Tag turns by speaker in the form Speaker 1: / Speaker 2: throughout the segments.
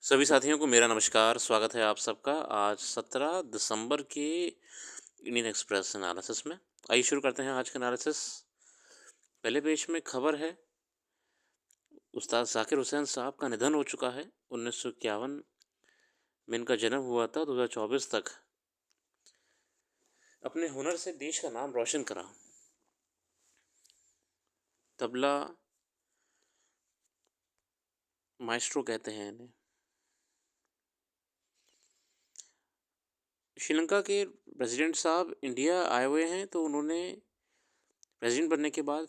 Speaker 1: सभी साथियों को मेरा नमस्कार, स्वागत है आप सबका आज 17 दिसंबर के इंडियन एक्सप्रेस एनालिसिस में। आइए शुरू करते हैं आज का एनालिसिस। पहले पेज में खबर है, उस्ताद ज़ाकिर हुसैन साहब का निधन हो चुका है। 1951 में इनका जन्म हुआ था। 2024 तक अपने हुनर से देश का नाम रोशन करा। तबला माइस्ट्रो कहते हैं इन्हें। श्रीलंका के प्रेसिडेंट साहब इंडिया आए हुए हैं, तो उन्होंने प्रेसिडेंट बनने के बाद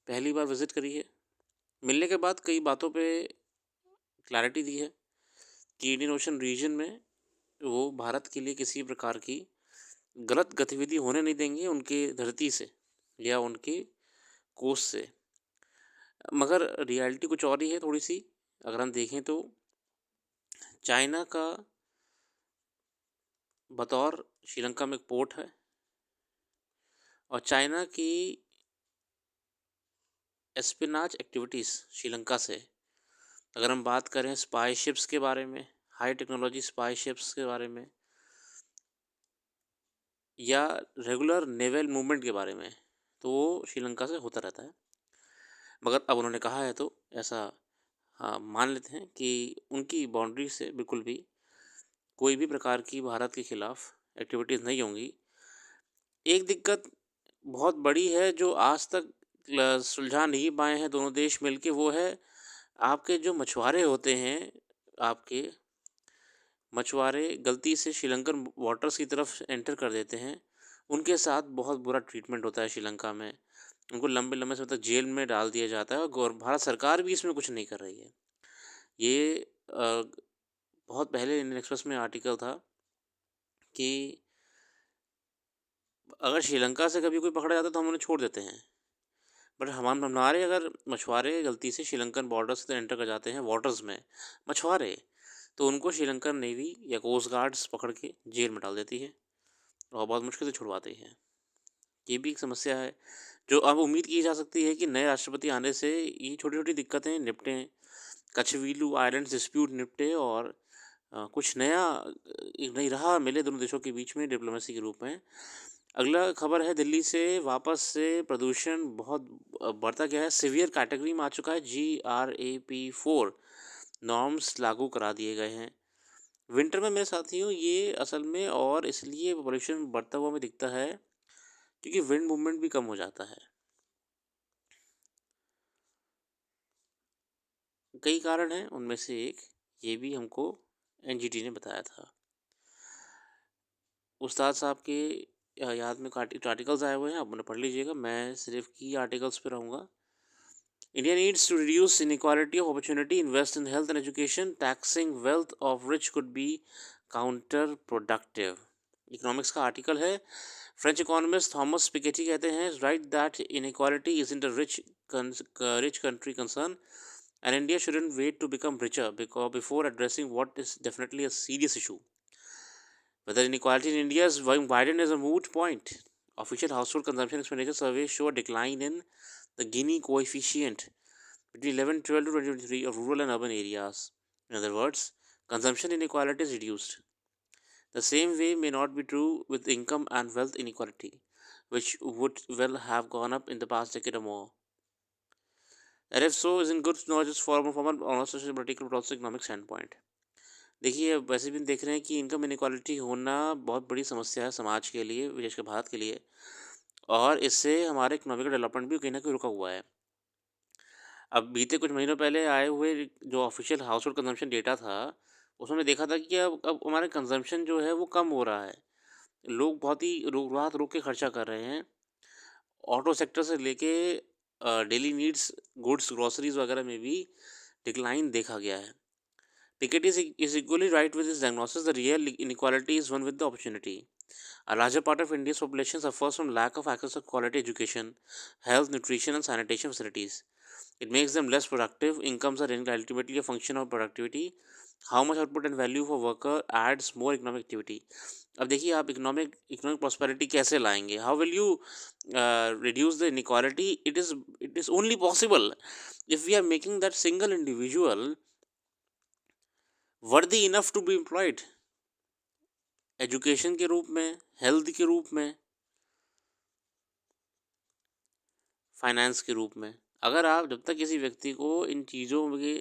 Speaker 1: पहली बार विज़िट करी है। मिलने के बाद कई बातों पे क्लैरिटी दी है कि इंडियन ओशन रीजन में वो भारत के लिए किसी प्रकार की गलत गतिविधि होने नहीं देंगे उनके धरती से या उनके कोस्ट से। मगर रियलिटी कुछ और ही है थोड़ी सी। अगर हम देखें तो चाइना का बतौर श्रीलंका में एक पोर्ट है और चाइना की एस्पिनाज एक्टिविटीज़ श्रीलंका से, अगर हम बात करें स्पाई शिप्स के बारे में, हाई टेक्नोलॉजी स्पाई शिप्स के बारे में या रेगुलर नेवल मूवमेंट के बारे में, तो वो श्रीलंका से होता रहता है। मगर अब उन्होंने कहा है तो ऐसा हाँ मान लेते हैं कि उनकी बाउंड्री से बिल्कुल भी कोई भी प्रकार की भारत के खिलाफ एक्टिविटीज़ नहीं होंगी। एक दिक्कत बहुत बड़ी है जो आज तक सुलझा नहीं पाए हैं दोनों देश मिलके, वो है आपके जो मछुआरे होते हैं, आपके मछुआरे गलती से श्रीलंकन वाटर्स की तरफ एंटर कर देते हैं, उनके साथ बहुत बुरा ट्रीटमेंट होता है श्रीलंका में। उनको लंबे लंबे समय तक जेल में डाल दिया जाता है और भारत सरकार भी इसमें कुछ नहीं कर रही है। ये बहुत पहले इंडियन एक्सप्रेस में आर्टिकल था कि अगर श्रीलंका से कभी कोई पकड़ा जाता तो हम उन्हें छोड़ देते हैं, बट हमारे अगर मछुआरे गलती से श्रीलंकन बॉर्डर से एंटर कर जाते हैं वाटर्स में मछुआरे, तो उनको श्रीलंकन नेवी या कोस्ट गार्ड्स पकड़ के जेल में डाल देती है और बहुत मुश्किल से छुड़वाती है। ये भी एक समस्या है जो अब उम्मीद की जा सकती है कि नए राष्ट्रपति आने से ये छोटी छोटी दिक्कतें निपटें, कछवीलू आइलैंड्स डिस्प्यूट निपटे और कुछ नया एक नई राह मिले दोनों देशों के बीच में डिप्लोमेसी के रूप में। अगला खबर है दिल्ली से वापस से प्रदूषण बहुत बढ़ता गया है, सीवियर कैटेगरी में आ चुका है। GRAP4 नॉर्म्स लागू करा दिए गए हैं। विंटर में मेरे साथियों ये असल में और इसलिए पॉल्यूशन बढ़ता हुआ हमें दिखता है क्योंकि विंड मूवमेंट भी कम हो जाता है। कई कारण हैं, उनमें से एक ये भी हमको NGT ने बताया था। उस्ताद साहब के याद में आर्टिकल्स आए हुए हैं, आप उन्हें पढ़ लीजिएगा। मैं सिर्फ की आर्टिकल्स पे रहूँगा। India needs to reduce inequality of opportunity, invest in health and education. Taxing wealth of rich could be counterproductive. Economics का आर्टिकल है। फ्रेंच इकोनॉमिस्ट थॉमस पिकेटी कहते हैं right that inequality is in the rich country concern and India shouldn't wait to become richer before addressing what is definitely a serious issue. Whether inequality in India is widened is a moot point. Official household consumption expenditure surveys show a decline in the Gini coefficient between 11-12 to 2023 of rural and urban areas. In other words, consumption inequality is reduced. The same way may not be true with income and wealth inequality, which would well have gone up in the past decade or more. And if so, is in good not just from an honest political but also economic standpoint. देखिए अब वैसे भी देख रहे हैं कि income inequality होना बहुत बड़ी समस्या है समाज के लिए, विशेषकर भारत के लिए, और इससे हमारे इकोनॉमिक डेवलपमेंट भी कहीं ना कहीं रुका हुआ है। अब बीते कुछ महीनों पहले आए हुए जो official house hold consumption data था, उसमें देखा था कि अब हमारे कंजम्पशन जो है वो कम हो रहा है। लोग बहुत ही रात रुक के खर्चा कर रहे हैं। ऑटो सेक्टर से लेके डेली नीड्स गुड्स ग्रॉसरीज वगैरह में भी डिक्लाइन देखा गया है। Piketty is equally right with his diagnosis. The real inequality is one with the opportunity. A larger part of India's population suffers from lack of access to quality education, health, nutrition, and sanitation facilities. It makes them less productive. Incomes are ultimately a function of productivity. How much output and value for worker adds more economic activity. अब देखिए आप economic prosperity कैसे लाएंगे? How will you reduce the inequality? It is only possible if we are making that single individual worthy enough to be employed, education के रूप में, health के रूप में, फाइनेंस के रूप में। अगर आप जब तक किसी व्यक्ति को इन चीज़ों के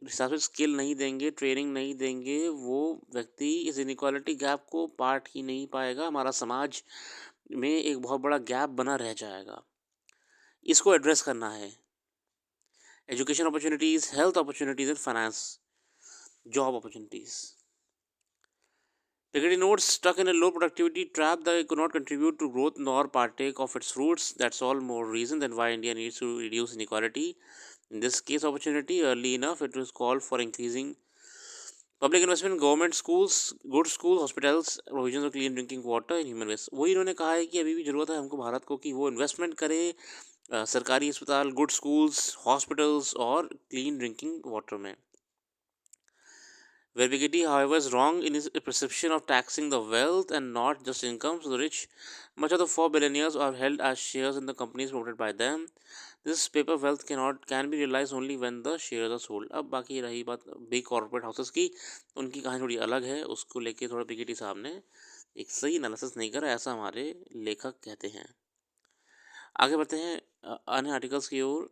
Speaker 1: हिसाब से स्किल नहीं देंगे, ट्रेनिंग नहीं देंगे, वो व्यक्ति इस इनइक्वालिटी गैप को पाट ही नहीं पाएगा। हमारा समाज में एक बहुत बड़ा गैप बना रह जाएगा। इसको एड्रेस करना है। Education opportunities, health opportunities and finance, job opportunities. Piketty notes stuck in a low productivity trap that could not contribute to growth nor partake of its fruits. That's all more reason than why India needs to reduce inequality. In this case, opportunity early enough, it was called for increasing public investment in government schools, good schools, hospitals, provisions of clean drinking water and human waste. वही इन्होंने कहा है कि अभी भी ज़रूरत है हमको भारत को कि वो इन्वेस्टमेंट करे सरकारी अस्पताल, गुड स्कूल्स, हॉस्पिटल्स और क्लीन ड्रिंकिंग वाटर में। Where Piketty, however, is wrong in his perception of taxing the wealth and not just incomes of the rich. Much of the four billionaires are held as shares in the companies promoted by them. This paper wealth can be realized only when the shares are sold. अब बाकी रही बात big corporate houses की, उनकी कहानी थोड़ी अलग है। उसको लेके थोड़ा पिकेटी साहब ने एक सही एनालिसिस नहीं करा, ऐसा हमारे लेखक कहते हैं। आगे बढ़ते हैं अन्य आर्टिकल्स की ओर।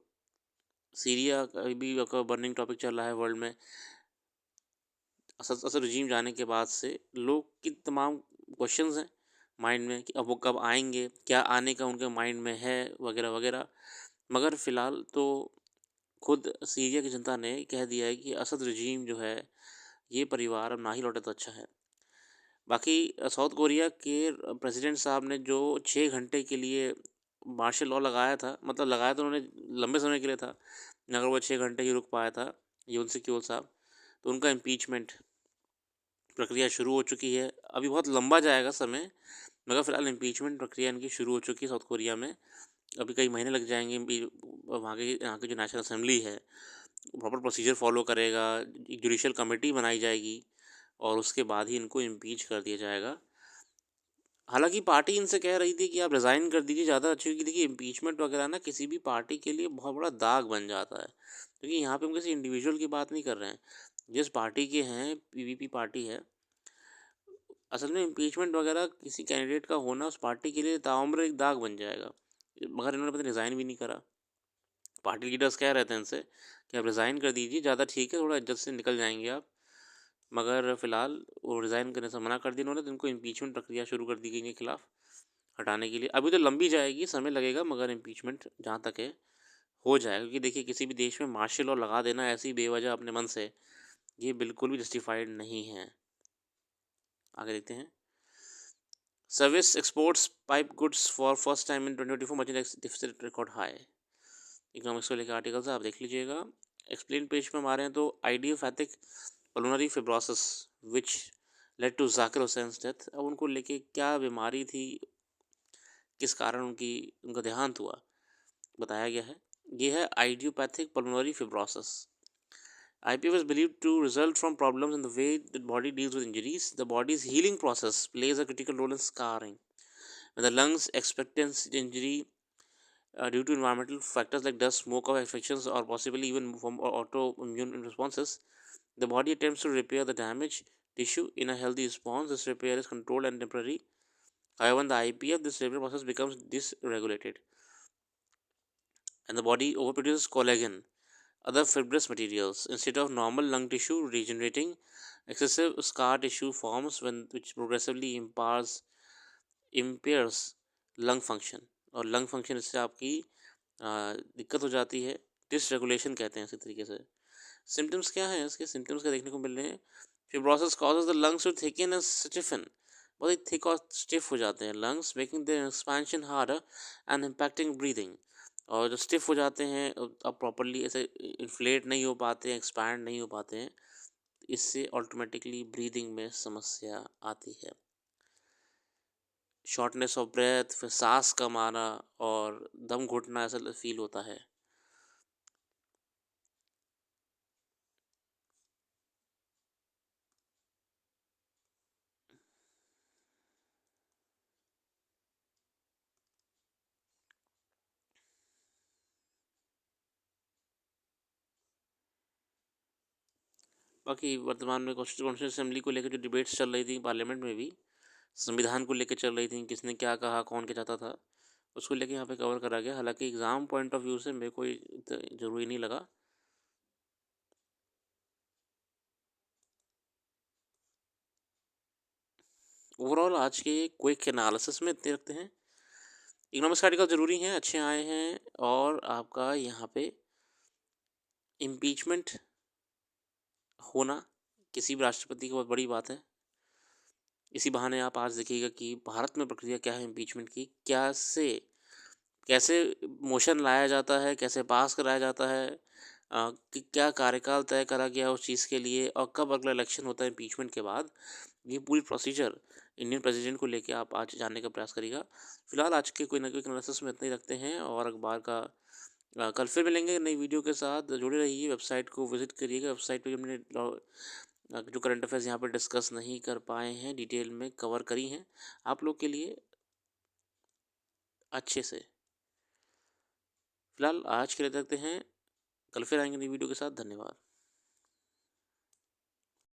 Speaker 1: सीरिया का भी बर्निंग टॉपिक चल रहा है वर्ल्ड में। असद रजीम जाने के बाद से लोग की तमाम क्वेश्चंस हैं माइंड में कि अब वो कब आएंगे, क्या आने का उनके माइंड में है, वगैरह वगैरह। मगर फ़िलहाल तो खुद सीरिया की जनता ने कह दिया है कि असद रजीम जो है, ये परिवार अब ना ही लौटे तो अच्छा है। बाकी साउथ कोरिया के प्रेसिडेंट साहब ने जो 6 घंटे के लिए मार्शल लॉ लगाया था, मतलब लगाया तो उन्होंने लंबे समय के लिए था, अगर वो 6 घंटे ही रुक पाया था यून सिक्योल साहब, तो उनका इम्पीचमेंट प्रक्रिया शुरू हो चुकी है। अभी बहुत लंबा जाएगा समय, मगर फ़िलहाल इम्पीचमेंट प्रक्रिया इनकी शुरू हो चुकी है साउथ कोरिया में। अभी कई महीने लग जाएंगे। यहाँ की जो नेशनल असेंबली है प्रॉपर प्रोसीजर फॉलो करेगा, एक जुडिशल कमेटी बनाई जाएगी और उसके बाद ही इनको इम्पीच कर दिया जाएगा। हालांकि पार्टी इनसे कह रही थी कि आप रिज़ाइन कर दीजिए, ज़्यादा अच्छी होगी। देखिए इम्पीचमेंट वगैरह ना किसी भी पार्टी के लिए बहुत बड़ा दाग बन जाता है, क्योंकि यहाँ पे हम किसी इंडिविजुअल की बात नहीं कर रहे हैं। जिस पार्टी के हैं, पीवीपी पार्टी है, असल में इम्पीचमेंट वगैरह किसी कैंडिडेट का होना उस पार्टी के लिए ताउम्र एक दाग बन जाएगा। मगर इन्होंने पता रिज़ाइन भी नहीं करा। पार्टी लीडर्स कह रहे थे इनसे कि आप रिज़ाइन कर दीजिए, ज़्यादा ठीक है, थोड़ा इज्जत से निकल जाएंगे आप। मगर फ़िलहाल वो रिज़ाइन करने से मना कर दिया उन्होंने, तो इनको इम्पीचमेंट प्रक्रिया शुरू कर दी गई इनके खिलाफ हटाने के लिए। अभी तो लंबी जाएगी, समय लगेगा, मगर इम्पीचमेंट जहाँ तक है हो जाएगा। क्योंकि देखिए किसी भी देश में मार्शल लॉ लगा देना ऐसी बेवजह अपने मन से, ये बिल्कुल भी जस्टिफाइड नहीं है। आगे देखते हैं। Service exports pipe goods for first time in 2024 merchandise deficit record high. Economics को लेकर आर्टिकल्स आप देख लीजिएगा। एक्सप्लेन पेज पे हमारे हैं तो idiopathic pulmonary fibrosis which led to Zakir Hussain death. अब उनको लेके क्या बीमारी थी, किस कारण उनका देहांत हुआ, बताया गया है। ये है idiopathic pulmonary fibrosis. IPF is believed to result from problems in the way the body deals with injuries. The body's healing process plays a critical role in scarring. When the lungs experience injury due to environmental factors like dust, smoke, or infections, or possibly even from autoimmune responses, the body attempts to repair the damaged tissue in a healthy response. This repair is controlled and temporary. However, in the IPF, this repair process becomes dysregulated, and the body overproduces collagen, other fibrous materials, instead of normal lung tissue regenerating. Excessive scar tissue forms which progressively impairs lung function, और lung function इससे आपकी दिक्कत हो जाती है। Dysregulation कहते हैं इसी तरीके से। सिम्टम्स क्या हैं इसके? सिम्टम्स क्या देखने को मिल रहे हैं? Fibrosis causes the lungs to thicken and stiffen. बहुत ही थिक और स्टिफ हो जाते हैं lungs, making the expansion harder and impacting breathing. और जो स्टिफ हो जाते हैं, अब प्रॉपरली ऐसे इन्फ्लेट नहीं हो पाते हैं, एक्सपैंड नहीं हो पाते हैं, इससे ऑटोमेटिकली ब्रीदिंग में समस्या आती है। शॉर्टनेस ऑफ ब्रेथ, फिर सांस कम आना और दम घुटना ऐसा फील होता है। बाकी वर्तमान में कॉन्स्टिट्यूशन असेंबली को लेकर जो डिबेट्स चल रही थी पार्लियामेंट में भी, संविधान को लेकर चल रही थी, किसने क्या कहा, कौन क्या चाहता था, उसको लेके यहाँ पे कवर करा गया। हालांकि एग्ज़ाम पॉइंट ऑफ व्यू से मेरे को ज़रूरी नहीं लगा। ओवरऑल आज के क्विक एनालिसिस में इतने रखते हैं। इकोनॉमिक्स आर्टिकल ज़रूरी हैं, अच्छे आए हैं, और आपका यहाँ पे इम्पीचमेंट होना किसी भी राष्ट्रपति की बहुत बड़ी बात है। इसी बहाने आप आज देखिएगा कि भारत में प्रक्रिया क्या है इम्पीचमेंट की, कैसे मोशन लाया जाता है, कैसे पास कराया जाता है, कि क्या कार्यकाल तय करा गया उस चीज़ के लिए, और कब अगला इलेक्शन होता है इम्पीचमेंट के बाद। ये पूरी प्रोसीजर इंडियन प्रेसिडेंट को लेके आप आज जानने का प्रयास करिएगा। फिलहाल आज के कोई ना कोई एनालिसिस में इतना ही रखते हैं, और अखबार का कल फिर मिलेंगे नई वीडियो के साथ। जुड़े रहिए, वेबसाइट को विजिट करिएगा। वेबसाइट पे हमने जो करंट अफेयर्स यहाँ पर डिस्कस नहीं कर पाए हैं, डिटेल में कवर करी हैं आप लोग के लिए अच्छे से। फिलहाल आज के लिए रखते हैं, कल फिर आएंगे नई वीडियो के साथ। धन्यवाद।